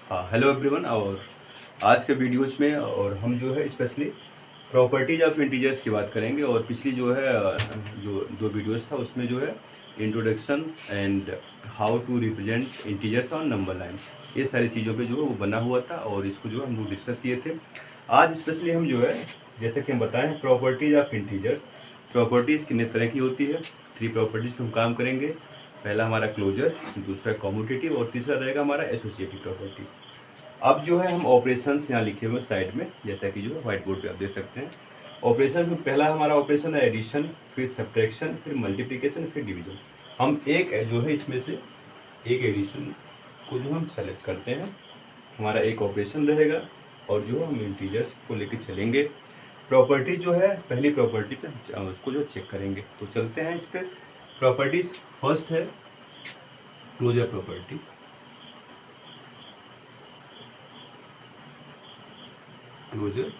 हाँ, hello everyone. और आज के वीडियोज़ में और हम जो है स्पेशली प्रॉपर्टीज ऑफ इंटीजर्स की बात करेंगे। और पिछली जो है जो दो वीडियोज़ था उसमें जो है introduction and how to represent integers on number line, ये सारी चीज़ों पे जो है वो बना हुआ था और इसको जो है हम लोग डिस्कस किए थे। आज स्पेशली हम जो है जैसे कि हम बताएं प्रॉपर्टीज ऑफ इंटीजर्स। प्रॉपर्टीज़ कितने तरह की होती है, 3 प्रॉपर्टीज़ पे हम काम करेंगे। पहला हमारा क्लोजर, दूसरा कॉम्यूटेटिव और तीसरा रहेगा हमारा एसोसिएटिव प्रॉपर्टी। अब जो है हम ऑपरेशंस यहाँ लिखे हुए साइड में, जैसा कि जो है व्हाइट बोर्ड पे आप देख सकते हैं। ऑपरेशन में पहला हमारा ऑपरेशन है एडिशन, फिर सब्ट्रैक्शन, फिर मल्टीप्लिकेशन, फिर डिवीजन। हम एक जो है इसमें से एक एडिशन को जो हम सेलेक्ट करते हैं, हमारा एक ऑपरेशन रहेगा और जो हम इंटीजर्स को लेके चलेंगे। प्रॉपर्टी जो है पहली प्रॉपर्टी पे उसको जो चेक करेंगे, तो चलते हैं इस पर। प्रॉपर्टीज फर्स्ट है क्लोजर प्रॉपर्टी। क्लोजर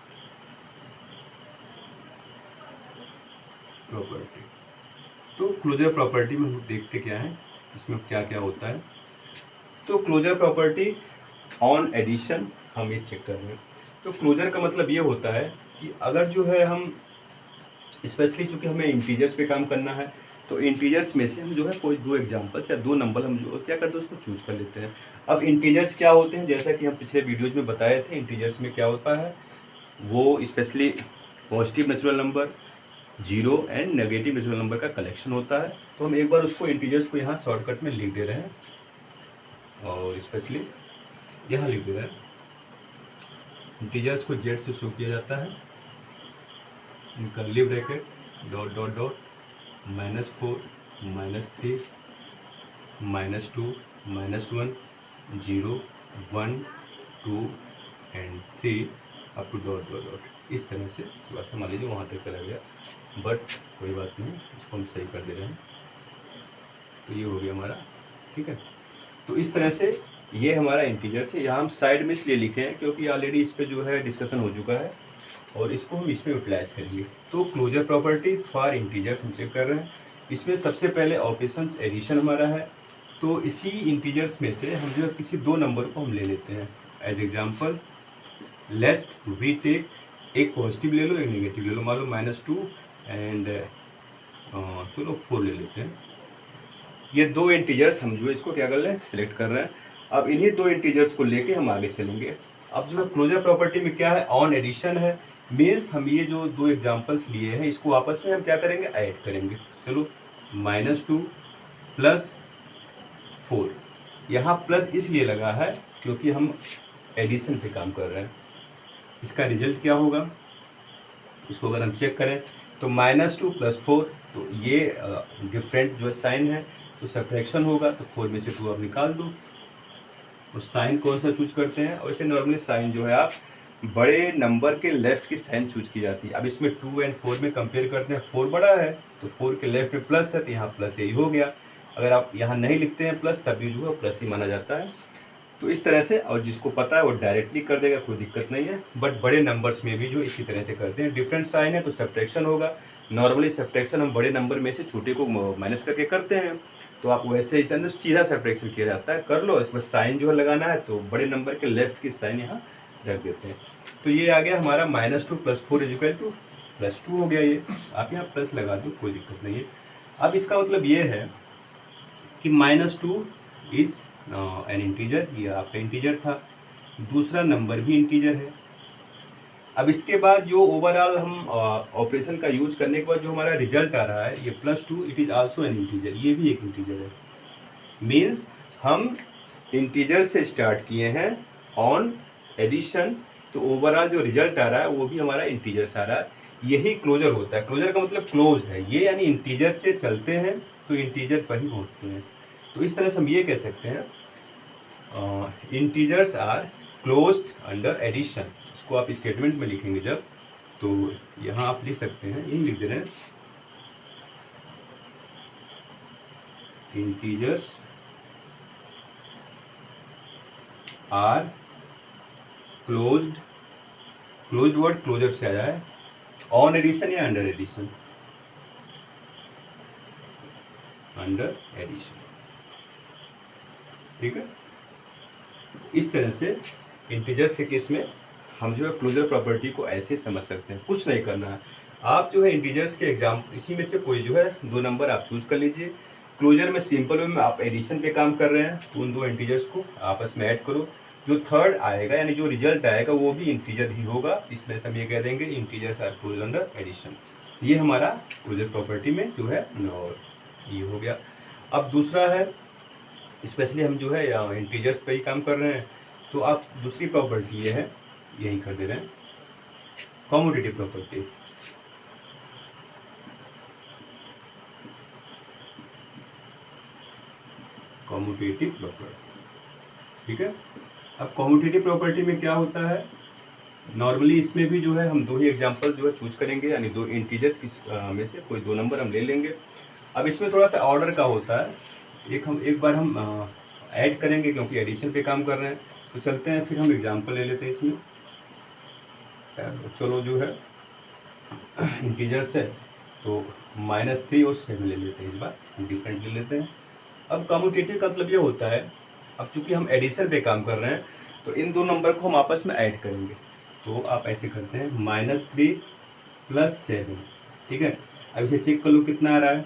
प्रॉपर्टी, तो क्लोजर प्रॉपर्टी में हम देखते क्या है, इसमें क्या क्या होता है। तो क्लोजर प्रॉपर्टी ऑन एडिशन हम ये चेक कर रहे हैं। तो क्लोजर का मतलब ये होता है कि अगर जो है हम स्पेशली चूँकि हमें इंटीजर्स पे काम करना है, तो इंटीजर्स में से हम जो है कोई दो एग्जांपल्स या दो नंबर हम जो क्या करते हैं उसको चूज कर लेते हैं। अब इंटीजर्स क्या होते हैं, जैसा कि हम पिछले वीडियोज़ में बताए थे, इंटीजर्स में क्या होता है वो specially positive natural number, zero and negative natural number का कलेक्शन होता है। तो हम एक बार उसको इंटीजर्स को यहाँ शॉर्टकट में लिख दे रहे हैं और स्पेशली यहाँ लिख दे रहे हैं। इंटीजर्स को जेड से शो किया जाता है, curly bracket dot dot dot -4 -3 -2 -1 0 1 2 and 3 up to dot dot dot. इस तरह से थोड़ा सा मान लीजिए वहाँ तक चला गया, बट कोई बात नहीं, इसको हम सही कर दे रहे हैं। तो ये हो गया हमारा, ठीक है। तो इस तरह से ये हमारा इंटीजर से, यहाँ हम साइड में इसलिए लिखे हैं क्योंकि ऑलरेडी इस पर जो है डिस्कशन हो चुका है और इसको हम इसमें यूटिलाइज करेंगे। तो क्लोजर प्रॉपर्टी फॉर इंटीजर्स हम चेक कर रहे हैं। इसमें सबसे पहले ऑपरेशन एडिशन हमारा है, तो इसी इंटीजर्स में से हम जो है किसी दो नंबर को हम ले लेते हैं। As example let we take, एक पॉजिटिव ले लो एक नेगेटिव ले लो, मान लो -2 एंड चलो 4 ले लेते हैं। ये दो इंटीजर्स हम जो है इसको क्या कर रहे हैं, सिलेक्ट कर रहे हैं। अब इन्हीं दो इंटीजर्स को लेके हम आगे चलेंगे। अब जो है क्लोजर प्रॉपर्टी में क्या है, ऑन एडिशन है। मीन्स हम ये जो दो एग्जांपल्स लिए हैं इसको आपस में हम क्या करेंगे, ऐड करेंगे। चलो -2 + 4, यहाँ प्लस इसलिए लगा है क्योंकि हम एडिशन पे काम कर रहे हैं। इसका रिजल्ट क्या होगा, इसको अगर हम चेक करें तो -2 + 4, तो ये डिफरेंट जो साइन है, तो सब्ट्रैक्शन होगा, तो 4 में से 2 आप निकाल दो। तो साइन कौन सा चूज करते हैं, और इसे नॉर्मली साइन जो है आप बड़े नंबर के लेफ्ट की साइन चूज की जाती है। अब इसमें 2 और 4 में कंपेयर करते हैं, 4 बड़ा है तो 4 के लेफ्ट में प्लस है, तो यहाँ प्लस यही हो गया। अगर आप यहाँ नहीं लिखते हैं प्लस, तब भी जो है प्लस ही माना जाता है। तो इस तरह से, और जिसको पता है वो डायरेक्टली कर देगा, कोई दिक्कत नहीं है। बट बड़े नंबर्स में भी जो इसी तरह से करते हैं, डिफरेंट साइन है तो सब्ट्रैक्शन होगा। नॉर्मली सब्ट्रैक्शन हम बड़े नंबर में से छोटे को माइनस करके करते हैं, तो आप वैसे ही अंदर सीधा सब्ट्रैक्शन किया जाता है, कर लो। इसमें साइन जो है लगाना है तो बड़े नंबर के लेफ्ट की साइन यहाँ रख देते हैं। तो ये आ गया हमारा -2 + 4 = +2 हो गया। ये आप यहाँ प्लस लगा दो, कोई दिक्कत नहीं है। अब इसका मतलब ये है कि -2 इज एन इंटीजर, ये आपका इंटीजर था, दूसरा नंबर भी इंटीजर है। अब इसके बाद जो ओवरऑल हम ऑपरेशन का यूज करने के बाद जो हमारा रिजल्ट आ रहा है, ये +2, it is also an integer, ये भी एक इंटीजर है। मीन्स हम इंटीजर से स्टार्ट किए हैं ऑन एडिशन, तो ओवरऑल जो रिजल्ट आ रहा है वो भी हमारा इंटीजर से आ रहा है। यही क्लोजर होता है। क्लोजर का मतलब क्लोज है, ये यानी इंटीजर से चलते हैं तो इंटीजर पर ही पहुँचते हैं। तो इस तरह से हम ये कह सकते हैं integers are closed under addition. इसको आप स्टेटमेंट में लिखेंगे जब, तो यहाँ आप लिख सकते हैं, यही लिख दे रहे हैं, integers are closed, closed word closure से आया है, ऑन एडिशन या अंडर एडिशन, अंडर एडिशन, ठीक है। इस तरह से इंटीजर्स के केस में हम जो है क्लोजर प्रॉपर्टी को ऐसे समझ सकते हैं, कुछ नहीं करना है। आप जो है इंटीजर्स के एग्जाम इसी में से कोई जो है 2 नंबर आप चूज कर लीजिए। क्लोजर में सिंपल वे में आप एडिशन पे काम कर रहे हैं, तो उन 2 इंटीजर्स को आपस में ऐड करो। जो थर्ड आएगा यानी जो रिजल्ट आएगा वो भी इंटीजर ही होगा, इसलिए हम ये कह देंगे integers are close under addition. ये हमारा क्लोजर प्रॉपर्टी में जो है और ये हो गया। अब दूसरा है, स्पेशली हम जो है इंटीजर्स पे ही काम कर रहे हैं, तो आप दूसरी प्रॉपर्टी ये है, यही कर दे रहे हैं कॉम्यूटेटिव प्रॉपर्टी। कॉम्यूटेटिव प्रॉपर्टी, ठीक है। अब कॉम्यूटेटिव प्रॉपर्टी में क्या होता है, नॉर्मली इसमें भी जो है हम 2 ही एग्जांपल जो है चूज करेंगे, यानी 2 इंटीजर्स में से कोई 2 नंबर हम ले लेंगे। अब इसमें थोड़ा सा ऑर्डर का होता है, एक बार हम ऐड करेंगे क्योंकि एडिशन पे काम कर रहे हैं, तो चलते हैं फिर हम एग्जांपल ले लेते हैं इसमें। चलो जो है इंटीजर्स है तो -3 और 7 ले लेते हैं, इस बार डिफरेंट ले लेते हैं। अब कम्यूटेटिव का मतलब ये होता है, अब चूंकि हम एडिशन पे काम कर रहे हैं तो इन 2 नंबर को हम आपस में ऐड करेंगे, तो आप ऐसे करते हैं -3 + 7, ठीक है। अब इसे चेक कर लो कितना आ रहा है,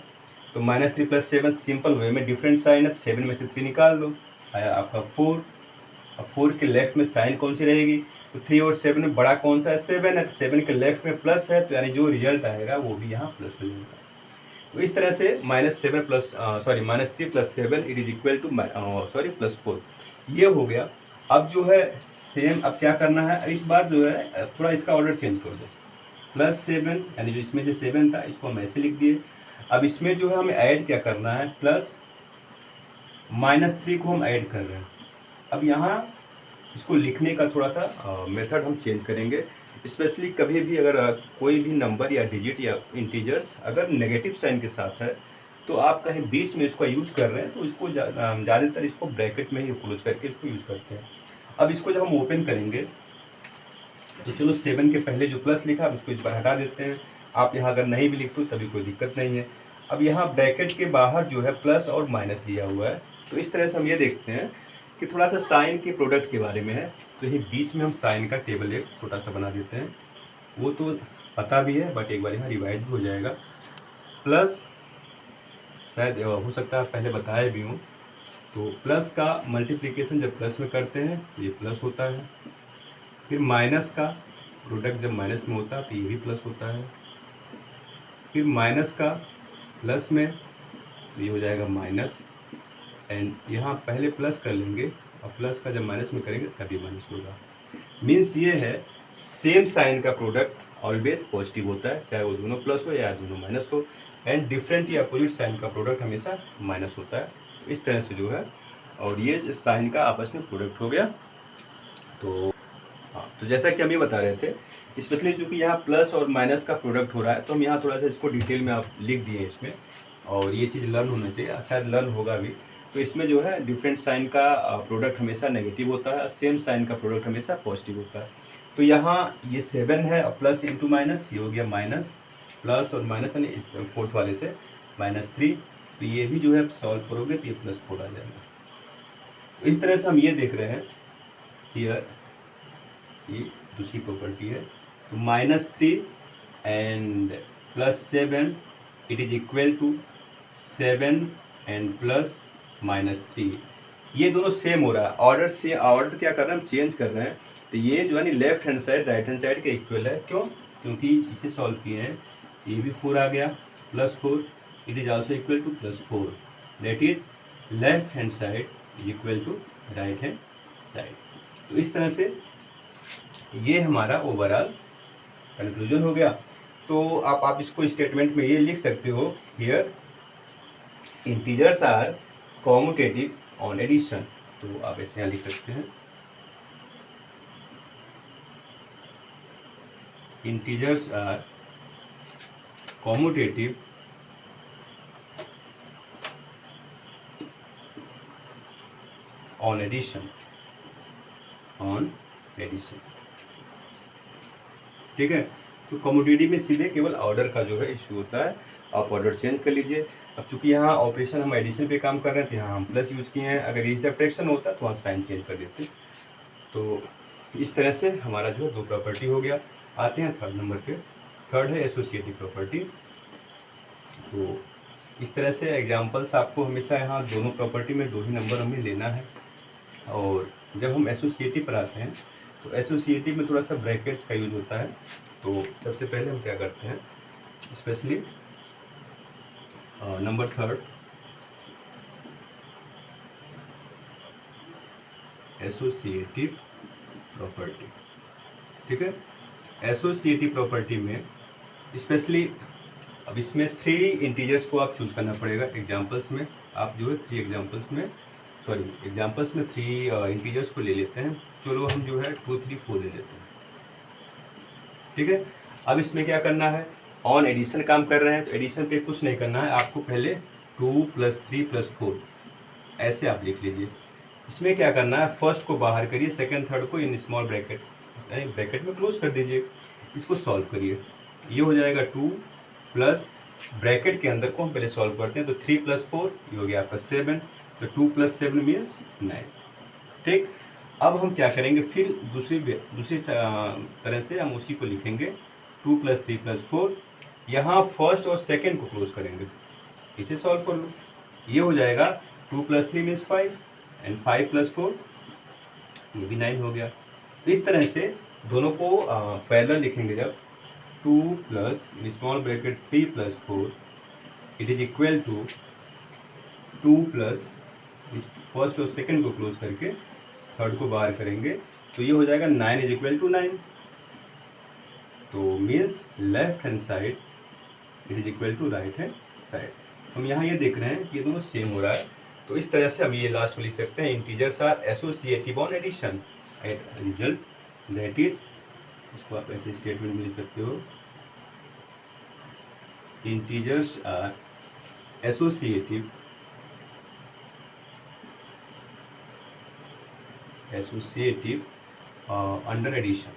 तो -3 + 7 सिंपल वे में डिफरेंट साइन है, 7 में से 3 निकाल दो, आया आपका 4। अब 4 के लेफ्ट में साइन कौन सी रहेगी, तो 3 और 7 में बड़ा कौन सा है, 7 है, 7 के लेफ्ट में प्लस है, तो यानी जो रिजल्ट आएगा वो भी यहाँ प्लस हो जाएगा। तो इस तरह से -3 + 7 इट इज इक्वल टू +4, ये हो गया। अब जो है सेम, अब क्या करना है, इस बार जो है थोड़ा इसका ऑर्डर चेंज कर दो, +7 यानी जो इसमें से 7 था इसको हम ऐसे लिख दिए। अब इसमें जो है हमें ऐड क्या करना है, -3 को हम ऐड कर रहे हैं। अब यहाँ इसको लिखने का थोड़ा सा मेथड हम चेंज करेंगे, स्पेशली कभी भी अगर कोई भी नंबर या डिजिट या इंटीजर्स अगर नेगेटिव साइन के साथ है, तो आप कहीं बीच में इसको यूज़ कर रहे हैं, तो इसको ज़्यादातर इसको ब्रैकेट में ही क्लोज करके इसको यूज़ करते हैं। अब इसको जब हम ओपन करेंगे, तो चलो 7 के पहले जो प्लस लिखा है उसको इस बार हटा देते हैं। आप यहाँ अगर नहीं भी लिखते हो तभी कोई दिक्कत नहीं है। अब यहाँ ब्रैकेट के बाहर जो है प्लस और माइनस दिया हुआ है, तो इस तरह से हम ये देखते हैं कि थोड़ा सा साइन के प्रोडक्ट के बारे में है, तो ये बीच में हम साइन का टेबल एक छोटा सा बना देते हैं। वो तो पता भी है बट एक बार यहाँ रिवाइज भी हो जाएगा। प्लस शायद हो सकता है पहले बताया भी हूँ, तो प्लस का मल्टीप्लिकेशन जब प्लस में करते हैं तो ये प्लस होता है, फिर माइनस का प्रोडक्ट जब माइनस में होता है तो ये भी प्लस होता है, फिर माइनस का प्लस में तो ये हो जाएगा माइनस, एंड यहाँ पहले प्लस कर लेंगे और प्लस का जब माइनस में करेंगे तभी माइनस होगा। मीन्स ये है सेम साइन का प्रोडक्ट ऑलवेज पॉजिटिव होता है, चाहे वो दोनों प्लस हो या दोनों माइनस हो, एंड डिफरेंट या अपोजिट साइन का प्रोडक्ट हमेशा माइनस होता है। तो इस तरह से जो है, और ये साइन का आपस में प्रोडक्ट हो गया। तो हाँ, तो जैसा कि हम ये बता रहे थे, स्पेशली चूँकि यहाँ प्लस और माइनस का प्रोडक्ट हो रहा है, तो हम यहाँ थोड़ा सा इसको डिटेल में आप लिख दिए इसमें, और ये चीज़ लर्न होना चाहिए, शायद लर्न होगा भी। तो इसमें जो है डिफरेंट साइन का प्रोडक्ट हमेशा नेगेटिव होता है, सेम साइन का प्रोडक्ट हमेशा पॉजिटिव होता है। तो यहाँ ये 7 है और प्लस इंटू माइनस, ये हो गया माइनस, प्लस और माइनस यानी फोर्थ वाले से -3, तो ये भी जो है सॉल्व करोगे तो ये +4 आ जाएगा। तो इस तरह से हम ये देख रहे हैं, ये दूसरी प्रॉपर्टी है। तो -3 and +7 it is equal to 7 and plus -3, ये दोनों सेम हो रहा है। ऑर्डर से ऑर्डर क्या कर रहे हैं, हम चेंज कर रहे हैं। तो ये जो है left hand side right hand side के इक्वल है, क्यों, क्योंकि इसे सॉल्व किए हैं, ये भी 4 आ गया, +4 it is also equal to +4, that is left hand side is equal to right hand side. तो इस तरह से ये हमारा ओवरऑल कंक्लूजन हो गया। तो आप इसको स्टेटमेंट में ये लिख सकते हो, here integers are commutative on addition, तो आप ऐसे यहाँ लिख सकते हैं, integers are commutative on addition, ठीक है। तो कॉम्यूटेटिव में सीधे केवल ऑर्डर का जो है इश्यू होता है, आप ऑर्डर चेंज कर लीजिए। अब चूंकि यहाँ ऑपरेशन हम एडिशन पे काम कर रहे हैं, तो यहाँ हम प्लस यूज किए हैं, अगर ये सब्ट्रैक्शन होता तो वहाँ साइन चेंज कर देते। तो इस तरह से हमारा जो है 2 प्रॉपर्टी हो गया। आते हैं थर्ड नंबर पे। थर्ड है एसोसिएटिव प्रॉपर्टी। तो इस तरह से एग्जांपल्स आपको हमेशा यहाँ दोनों प्रॉपर्टी में 2 ही नंबर हमें लेना है। और जब हम एसोसिएटिव पर आते हैं तो एसोसिएटिव में थोड़ा सा ब्रैकेट्स का यूज होता है। तो सबसे पहले हम क्या करते हैं, specially number third associative property. ठीक है, एसोसिएटिव प्रॉपर्टी में स्पेशली अब इसमें 3 इंटीजर्स को आप चूज करना पड़ेगा। एग्जांपल्स में आप जो है 3 एग्जांपल्स में 3 इंटीजर्स को ले लेते हैं। चलो हम जो है 2, 3, 4 ले लेते हैं। ठीक है, अब इसमें क्या करना है, ऑन एडिशन काम कर रहे हैं तो एडिशन पे कुछ नहीं करना है, आपको पहले 2 + 3 + 4 ऐसे आप लिख लीजिए। इसमें क्या करना है, फर्स्ट को बाहर करिए, सेकंड थर्ड को इन स्मॉल ब्रैकेट में क्लोज कर दीजिए। इसको सॉल्व करिए, ये हो जाएगा 2 प्लस ब्रैकेट के अंदर को हम पहले सॉल्व करते हैं। तो 3 + 4 ये हो गया आपका 7। तो 2 + 7 मीन्स 9। ठीक, अब हम क्या करेंगे, फिर दूसरी तरह से हम उसी को लिखेंगे 2 + 3 + 4। यहाँ फर्स्ट और सेकंड को क्लोज करेंगे, इसे सॉल्व कर लो। ये हो जाएगा 2 + 3 मीन्स 5 एंड 5 + 4 ये भी 9 हो गया। तो इस तरह से दोनों को पैरेलल लिखेंगे जब 2 + small bracket 3 + 4 it is equal to 2 plus first और सेकंड को क्लोज करके थर्ड को बाहर करेंगे तो ये हो जाएगा 9 = 9। तो means left hand side it is equal to right hand side. हम यहाँ ये देख रहे हैं कि ये दोनों सेम हो रहा है। तो इस तरह से हम ये लास्ट में लिख सकते हैं, integers are associative on addition at result that is, इसको आप ऐसे स्टेटमेंट में लिख सकते हो, integers are associative under addition.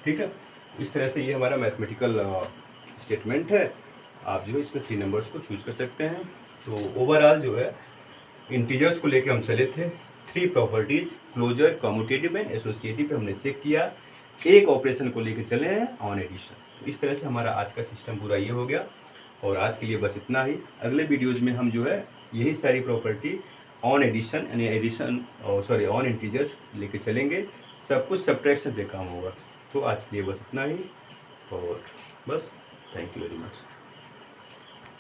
ठीक है, इस तरह से ये हमारा मैथमेटिकल स्टेटमेंट है। आप जो है इसमें 3 नंबर्स को चूज कर सकते हैं। तो ओवरऑल जो है इंटीजर्स को लेके हम चले थे, 3 properties closure, commutative and associative पे हमने चेक किया। एक ऑपरेशन को लेके चले हैं ऑन एडिशन। तो इस तरह से हमारा आज का सिस्टम पूरा ये हो गया। और आज के लिए बस इतना ही। अगले वीडियोज़ में हम जो है यही सारी प्रॉपर्टी ऑन एडिशन यानी ऑन इंटीजर्स लेके चलेंगे। सब कुछ सब्ट्रैक्शन पे काम होगा। तो आज के लिए बस इतना ही और बस थैंक यू वेरी मच।